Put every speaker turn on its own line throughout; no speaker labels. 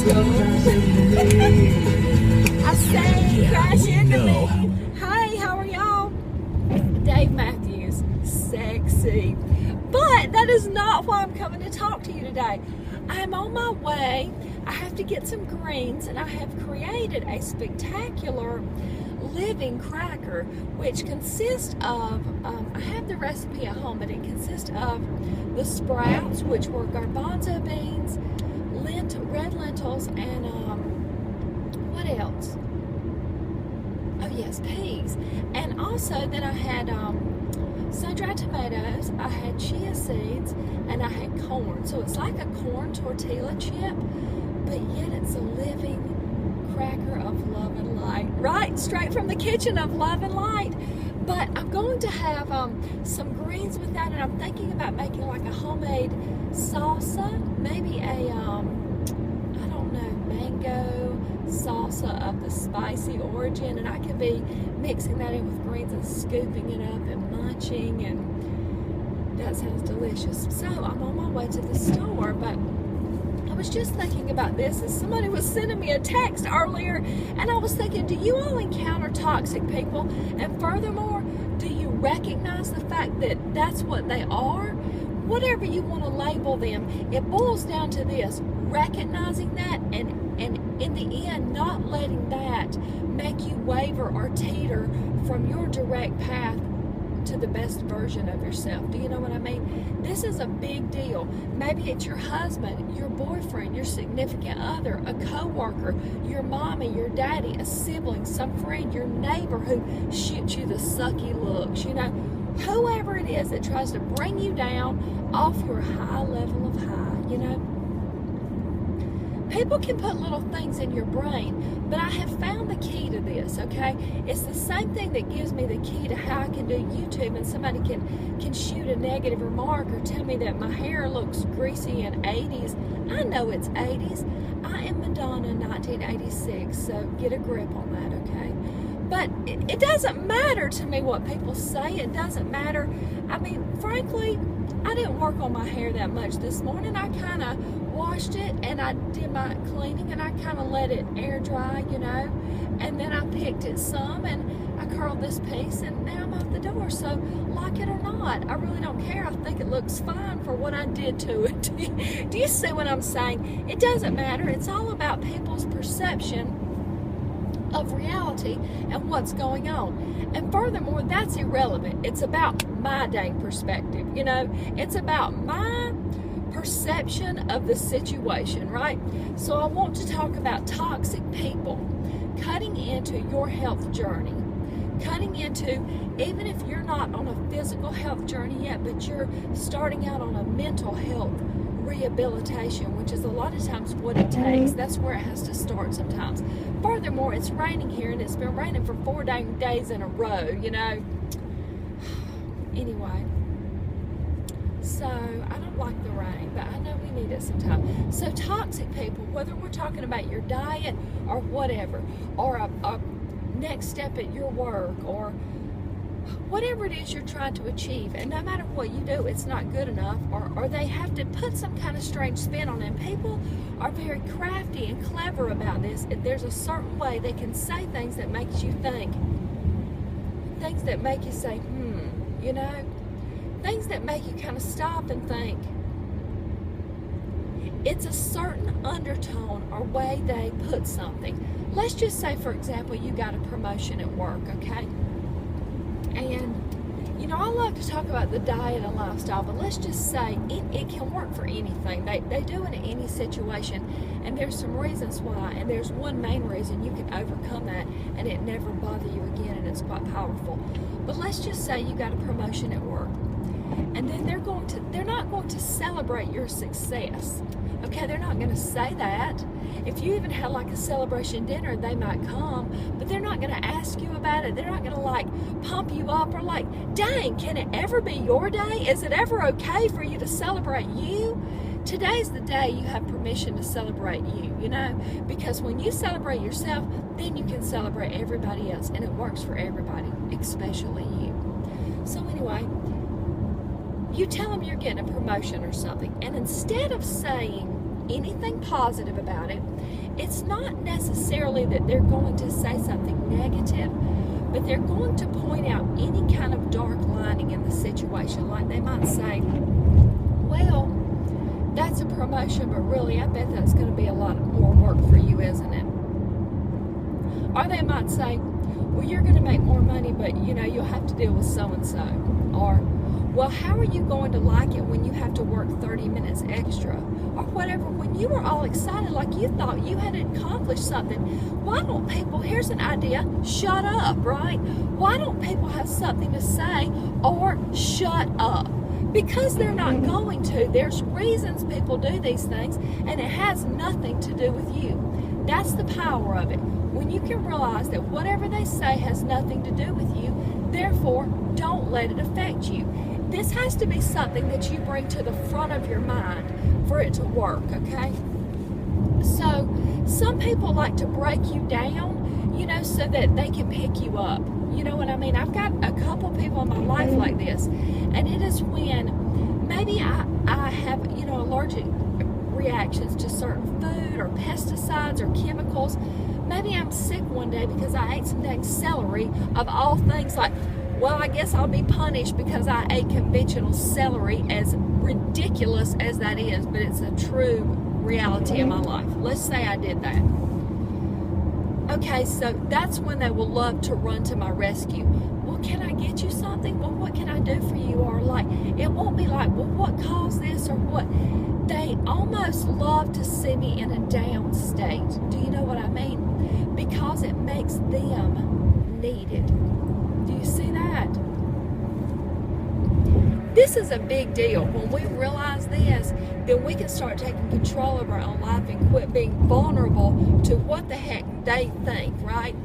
I say, crash into me. Hey, how are y'all? Dave Matthews, sexy. But that is not why I'm coming to talk to you today. I'm on my way. I have to get some greens, and I have created a spectacular living cracker, which consists of, I have the recipe at home, but it consists of the sprouts, which were garbanzo beans, red lentils, and what else? Oh yes, peas. And also then I had sun-dried tomatoes, I had chia seeds, and I had corn. So it's like a corn tortilla chip, but yet it's a living cracker of love and light. Right, straight from the kitchen of love and light. But I'm going to have some greens with that, and I'm thinking about making like a homemade salsa, maybe a, I don't know, mango salsa of the spicy origin, and I could be mixing that in with greens and scooping it up and munching, and that sounds delicious. So I'm on my way to the store, but I was just thinking about this as somebody was sending me a text earlier, and I was thinking, do you all encounter toxic people? And furthermore, do you recognize the fact that that's what they are? Whatever you want to label them, it boils down to this: recognizing that, and in the end, not letting that make you waver or teeter from your direct path to the best version of yourself. Do you know what I mean? This is a big deal. Maybe it's your husband, your boyfriend, your significant other, a co-worker, your mommy, your daddy, a sibling, some friend, your neighbor who shoots you the sucky looks, you know, whoever it is that tries to bring you down off your high level of high, you know. People can put little things in your brain, but I have found the key to this, okay? It's the same thing that gives me the key to how I can do YouTube, and somebody can shoot a negative remark or tell me that my hair looks greasy in 80s. I know it's 80s. I am Madonna 1986, so get a grip on that, okay? But it doesn't matter to me what people say. It doesn't matter. I mean, frankly, I didn't work on my hair that much this morning. I kind of washed it, and I did my cleaning, and I kind of let it air dry, you know, and then I picked it some, and I curled this piece, and now I'm out the door. So like it or not, I really don't care. I think it looks fine for what I did to it. Do you see what I'm saying? It doesn't matter. It's all about people's perception of reality and what's going on. And furthermore, that's irrelevant. It's about my dang perspective, you know. It's about my perception of the situation, right? So I want to talk about toxic people cutting into your health journey, cutting into, even if you're not on a physical health journey yet, but you're starting out on a mental health rehabilitation, which is a lot of times what it takes. That's where it has to start sometimes. Furthermore, it's raining here, and it's been raining for 4 days in a row, you know. Anyway, so I don't like the rain, but I know we need it sometimes. So toxic people, whether we're talking about your diet or whatever, or a next step at your work, or whatever it is you're trying to achieve, and no matter what you do, it's not good enough, or they have to put some kind of strange spin on it. And people are very crafty and clever about this. There's a certain way they can say things that makes you think, things that make you say, you know, things that make you kind of stop and think. It's a certain undertone or way they put something. Let's just say, for example, you got a promotion at work, okay? And, you know, I love to talk about the diet and lifestyle, but let's just say it can work for anything. They do it in any situation, and there's some reasons why, and there's one main reason you can overcome that, and it never bother you again, and it's quite powerful. But let's just say you got a promotion at work, and then they're not going to celebrate your success. Okay, they're not going to say that. If you even had like a celebration dinner, they might come, but they're not going to ask you about it. They're not going to like pump you up or like, dang, can it ever be your day? Is it ever okay for you to celebrate you? Today's the day you have permission to celebrate you, you know, because when you celebrate yourself, then you can celebrate everybody else, and it works for everybody, especially you. So anyway, you tell them you're getting a promotion or something, and instead of saying, anything positive about it. It's not necessarily that they're going to say something negative, but they're going to point out any kind of dark lining in the situation. Like they might say, well, that's a promotion, but really I bet that's going to be a lot more work for you, isn't it? Or they might say, well, you're going to make more money, but you'll have to deal with so-and-so. Or, well, how are you going to like it when you have to work 30 minutes extra? Or whatever, when you were all excited like you thought you had accomplished something, why don't people, here's an idea, shut up, right? Why don't people have something to say or shut up? Because they're not going to. There's reasons people do these things, and it has nothing to do with you. That's the power of it. When you can realize that whatever they say has nothing to do with you, therefore, don't let it affect you. This has to be something that you bring to the front of your mind for it to work, okay? So, some people like to break you down, so that they can pick you up. You know what I mean? I've got a couple people in my life like this, and it is when maybe I have, allergic reactions to certain food or pesticides or chemicals. Maybe I'm sick one day because I ate some dang celery of all things. Like, well, I guess I'll be punished because I ate conventional celery, as ridiculous as that is, but it's a true reality in my life. Let's say I did that. Okay, so that's when they will love to run to my rescue. Well, can I get you something? Well, what can I do for you? Or like, it won't be like, well, what caused this or what? They almost love to see me in a down state. Do you know what I mean? Because it makes them needed. Do you see that? This is a big deal. When we realize this, then we can start taking control of our own life and quit being vulnerable to what the heck they think, right?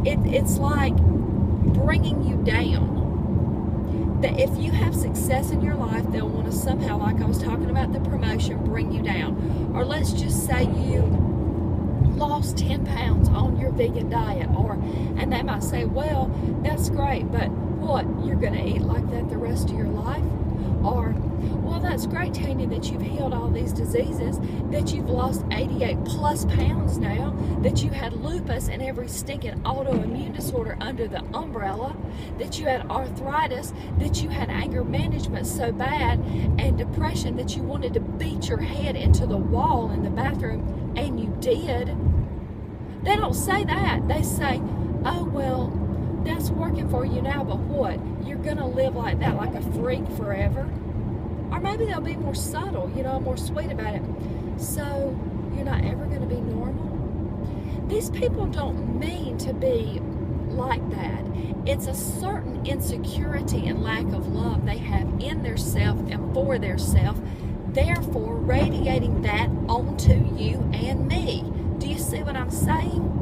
It's like bringing you down. That if you have success in your life, they'll want to somehow, like I was talking about the promotion, bring you down. Or let's just say you lost 10 pounds on your vegan diet, and they might say, well, that's great, but what, you're going to eat like that the rest of your life? Or, well, that's great, Tanny, that you've healed all these diseases, that you've lost 88 plus pounds now, that you had lupus and every stinking autoimmune disorder under the umbrella, that you had arthritis, that you had anger management so bad and depression that you wanted to beat your head into the wall in the bathroom, and you did. They don't say that. They say, oh, well, that's working for you now, but what? You're going to live like that, like a freak forever? Or maybe they'll be more subtle, more sweet about it. So, you're not ever going to be normal? These people don't mean to be like that. It's a certain insecurity and lack of love they have in their self and for their self, therefore radiating that onto you and me. Do you see what I'm saying?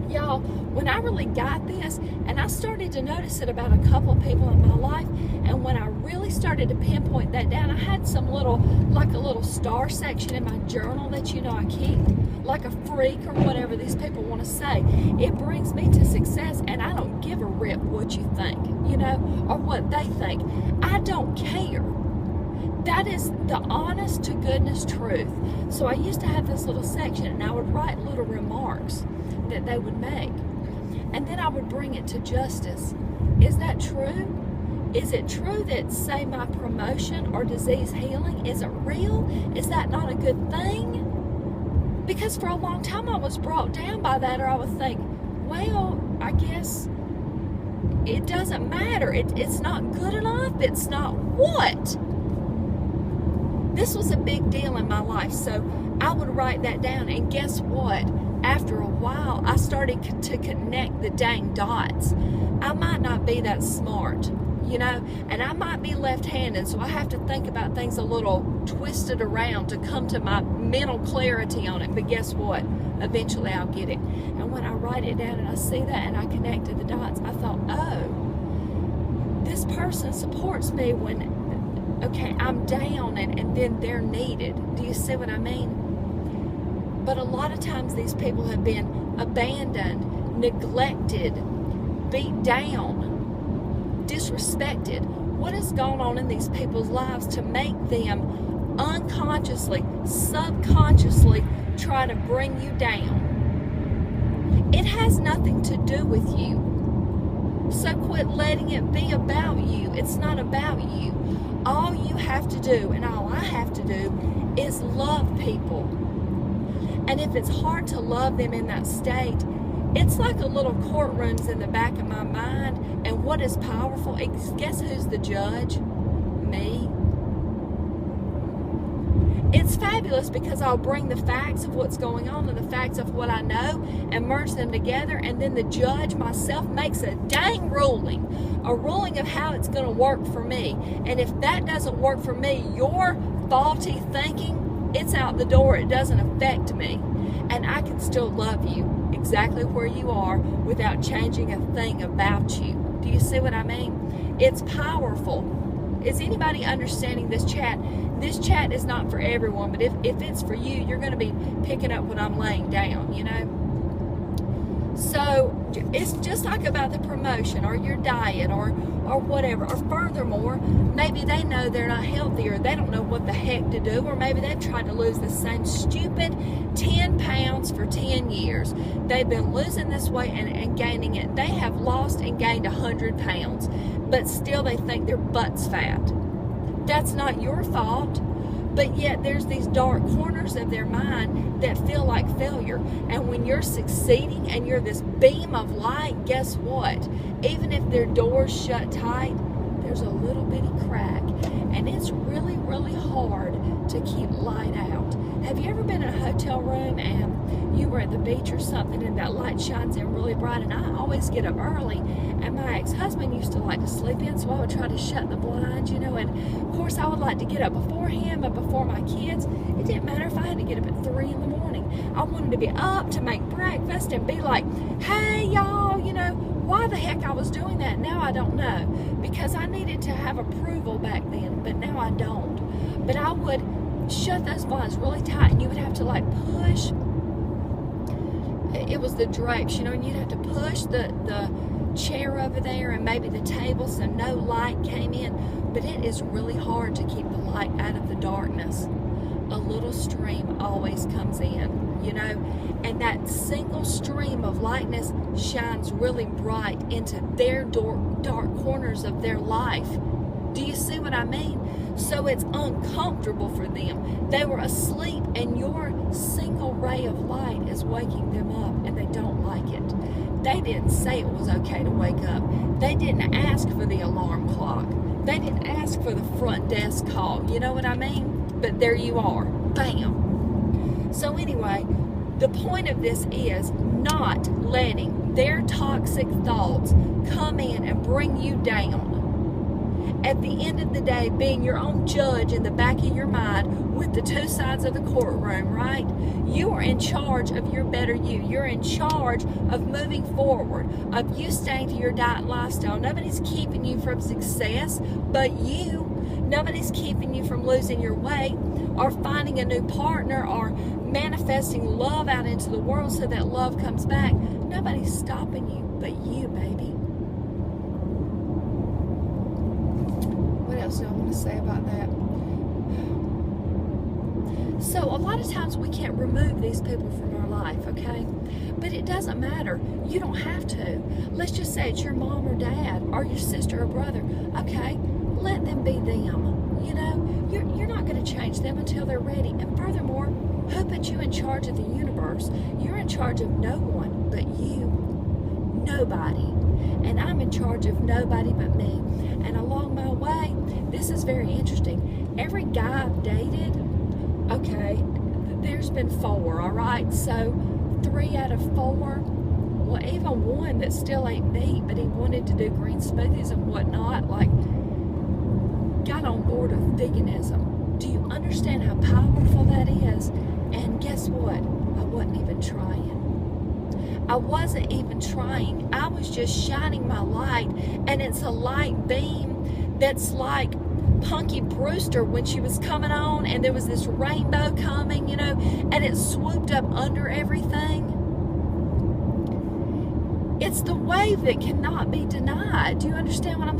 Y'all, when I really got this, and I started to notice it about a couple of people in my life, and when I really started to pinpoint that down, I had some like a little star section in my journal that I keep, like a freak or whatever these people want to say. It brings me to success, and I don't give a rip what you think, or what they think. I don't care. That is the honest to goodness truth. So I used to have this little section, and I would write little remarks that they would make, and then I would bring it to justice. Is that true? Is it true that, say, my promotion or disease healing isn't real? Is that not a good thing? Because for a long time I was brought down by that, or I would think, well, I guess it doesn't matter. It's not good enough. It's not what? This was a big deal in my life, so I would write that down, and guess what? After a while, I started to connect the dang dots. I might not be that smart, and I might be left-handed, so I have to think about things a little twisted around to come to my mental clarity on it, but guess what? Eventually I'll get it. And when I write it down and I see that and I connected the dots, I thought, oh, this person supports me when, okay, I'm down and then they're needed. Do you see what I mean? But a lot of times these people have been abandoned, neglected, beat down, disrespected. What has gone on in these people's lives to make them unconsciously, subconsciously trying to bring you down. It has nothing to do with you. So quit letting it be about you. It's not about you. All you have to do, and all I have to do, is love people. And if it's hard to love them in that state, it's like a little courtroom's in the back of my mind. And what is powerful? Guess who's the judge? Me. It's fabulous because I'll bring the facts of what's going on and the facts of what I know and merge them together, and then the judge myself makes a dang ruling, a ruling of how it's going to work for me. And if that doesn't work for me, your faulty thinking, it's out the door. It doesn't affect me. And I can still love you exactly where you are without changing a thing about you. Do you see what I mean? It's powerful. Is anybody understanding this chat? This chat is not for everyone, but if it's for you, you're going to be picking up what I'm laying down, you know? So it's just like about the promotion or your diet or whatever. Or furthermore, maybe they know they're not healthy, or they don't know what the heck to do, or maybe they've tried to lose the same stupid 10 pounds for 10 years. They've been losing this weight and gaining it. They have lost and gained 100 pounds, but still they think their butt's fat. That's not your fault. But yet there's these dark corners of their mind that feel like failure. And when you're succeeding and you're this beam of light, guess what? Even if their door's shut tight, there's a little bitty crack. And it's really, really hard to keep light out. Have you ever been in a hotel room and you were at the beach or something and that light shines in really bright? And I always get up early, and my ex-husband used to like to sleep in, so I would try to shut the blinds, you know, and of course I would like to get up before him, but before my kids. It didn't matter if I had to get up at 3 in the morning. I wanted to be up to make breakfast and be like, hey y'all, you know, why the heck I was doing that, now I don't know, because I needed to have approval back then, but now I don't. But I would shut those blinds really tight, and you would have to like push. It was the drapes, you know, and you'd have to push the chair over there and maybe the table so no light came in. But it is really hard to keep the light out of the darkness. A little stream always comes in, you know, and that single stream of lightness shines really bright into their dark corners of their life. Do you see what I mean? So it's uncomfortable for them. They were asleep, and your single ray of light is waking them up, and they don't like it. They didn't say it was okay to wake up. They didn't ask for the alarm clock. They didn't ask for the front desk call. You know what I mean? But there you are. Bam. So anyway, the point of this is not letting their toxic thoughts come in and bring you down. At the end of the day, being your own judge in the back of your mind with the two sides of the courtroom, right? You are in charge of your better you. You're in charge of moving forward, of you staying to your diet and lifestyle. Nobody's keeping you from success but you. Nobody's keeping you from losing your weight or finding a new partner or manifesting love out into the world so that love comes back. Nobody's stopping you but you, baby. What else do I want to say about that? So a lot of times we can't remove these people from our life, okay? But it doesn't matter. You don't have to. Let's just say it's your mom or dad or your sister or brother, okay? Let them be them. You know, you're not going to change them until they're ready. And furthermore, who put you in charge of the universe? You're in charge of no one but you. Nobody. And I'm in charge of nobody but me. And along my way, this is very interesting. Every guy I've dated, okay, there's been 4, all right? So 3 out of 4, well, even one that still ain't me, but he wanted to do green smoothies and whatnot, like, got on board with veganism. Do you understand how powerful that is? And guess what? I wasn't even trying. I wasn't even trying. I was just shining my light, and it's a light beam that's like Punky Brewster when she was coming on and there was this rainbow coming, you know, and it swooped up under everything. It's the wave that cannot be denied. Do you understand what I'm